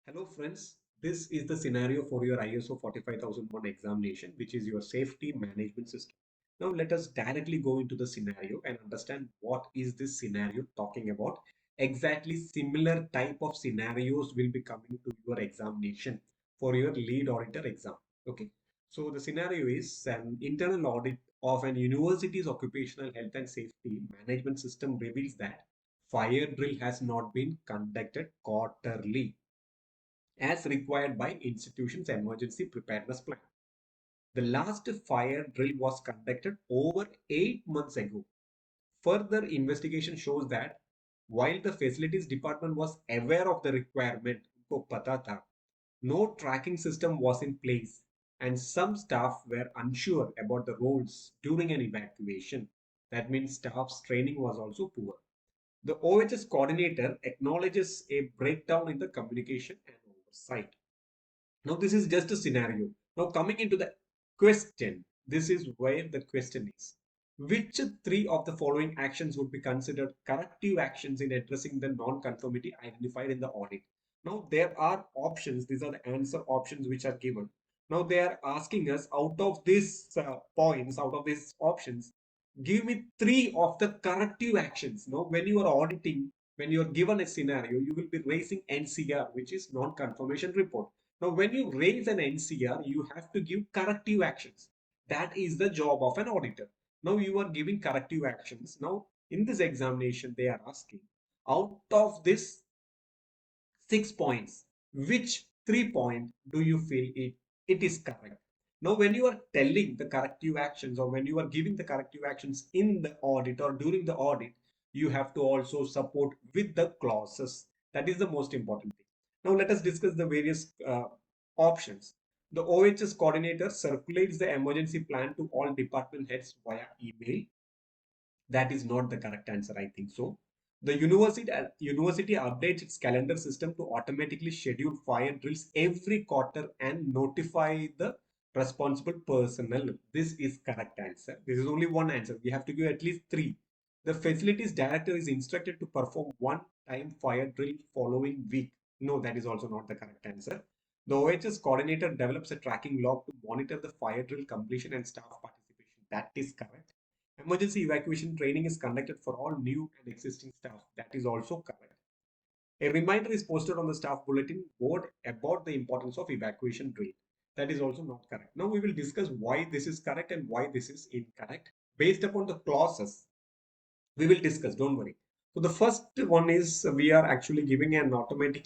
Hello friends, this is the scenario for your ISO 45001 examination, which is your safety management system. Now let us directly go into the scenario and understand what is this scenario talking about. Exactly similar type of scenarios will be coming to your examination for your lead auditor exam. Okay, so the scenario is an internal audit of an university's occupational health and safety management system reveals that fire drill has not been conducted quarterly as required by institution's emergency preparedness plan. The last fire drill was conducted over 8 months ago. Further investigation shows that while the facilities department was aware of the requirement, उनको पता था, no tracking system was in place and some staff were unsure about the roles during an evacuation. That means staff's training was also poor. The OHS coordinator acknowledges a breakdown in the communication and oversight. Now, this is just a scenario. Now, coming into the question, this is where the question is. Which three of the following actions would be considered corrective actions in addressing the non-conformity identified in the audit? Now, there are options. These are the answer options which are given. Now, they are asking us out of these points, out of these options, give me three of the corrective actions. Now, when you are auditing, when you are given a scenario, you will be raising NCR, which is non-confirmation report. Now, when you raise an NCR, you have to give corrective actions. That is the job of an auditor. Now, you are giving corrective actions. Now, in this examination, they are asking out of this 6 points, which 3 point do you feel it is correct? Now, when you are telling the corrective actions or when you are giving the corrective actions in the audit or during the audit, you have to also support with the clauses. That is the most important thing. Now, let us discuss the various options. The OHS coordinator circulates the emergency plan to all department heads via email. That is not the correct answer, I think so. The university updates its calendar system to automatically schedule fire drills every quarter and notify the responsible personnel. This is correct answer. This is only one answer. We have to give at least three. The facilities director is instructed to perform one-time fire drill following week. No, that is also not the correct answer. The OHS coordinator develops a tracking log to monitor the fire drill completion and staff participation. That is correct. Emergency evacuation training is conducted for all new and existing staff. That is also correct. A reminder is posted on the staff bulletin board about the importance of evacuation drill. That is also not correct. Now we will discuss why this is correct and why this is incorrect. Based upon the clauses, we will discuss, don't worry. So the first one is we are actually giving an automated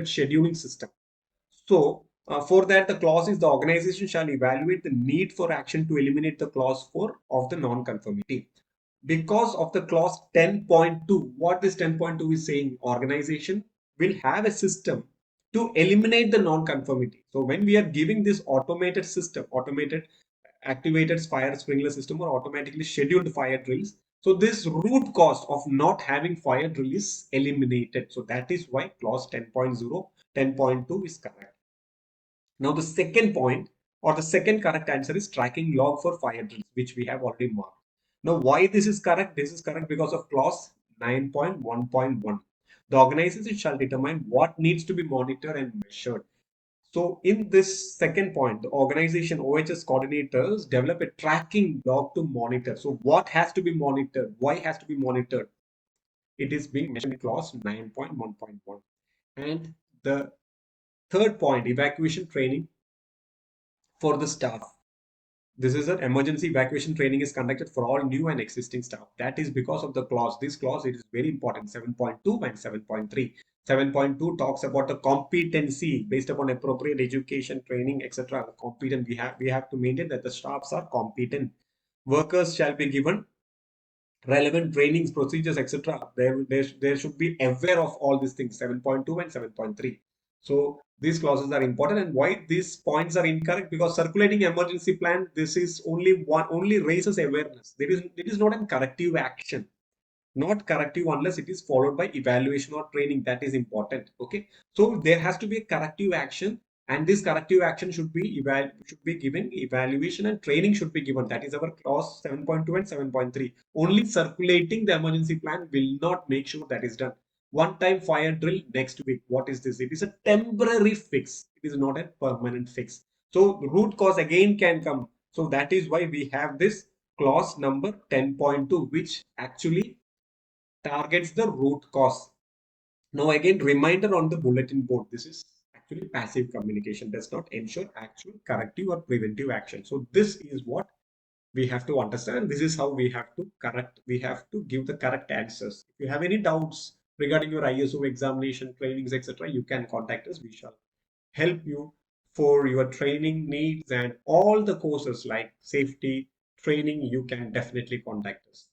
scheduling system. So, for that, the clause is the organization shall evaluate the need for action to eliminate the clause 4 of the non-conformity. Because of the clause 10.2, what this 10.2 is saying, organization will have a system to eliminate the non-conformity. So, when we are giving this automated system, automated activated fire sprinkler system or automatically scheduled fire drills, so this root cause of not having fire drill is eliminated. So, that is why clause 10.0, 10.2 is correct. Now, the second point or the second correct answer is tracking log for fire drills, which we have already marked. Now, why this is correct? This is correct because of clause 9.1.1. The organization shall determine what needs to be monitored and measured. So, in this second point, the organization OHS coordinators develop a tracking log to monitor. So, what has to be monitored? Why has to be monitored? It is being mentioned in clause 9.1.1. And the third point, evacuation training for the staff. This is an emergency evacuation training is conducted for all new and existing staff. That is because of the clause. This clause it is very important. 7.2 and 7.3. 7.2 talks about the competency based upon appropriate education, training, etc. Competent. We have to maintain that the staffs are competent. Workers shall be given relevant trainings, procedures, etc. There should be aware of all these things. 7.2 and 7.3. So these clauses are important, and why these points are incorrect? Because circulating emergency plan, this is only raises awareness. It is not a corrective action, not corrective unless it is followed by evaluation or training. That is important. Okay, so there has to be a corrective action, and this corrective action should be given evaluation and training should be given. That is our clause 7.2 and 7.3. Only circulating the emergency plan will not make sure that is done. One-time fire drill next week. What is this? It is a temporary fix. It is not a permanent fix. So root cause again can come. So that is why we have this clause number 10.2, which actually targets the root cause. Now again, reminder on the bulletin board. This is actually passive communication, does not ensure actual corrective or preventive action. So this is what we have to understand. This is how we have to correct. We have to give the correct answers. If you have any doubts regarding your ISO examination, trainings, etc., you can contact us. We shall help you for your training needs and all the courses like safety training. You can definitely contact us.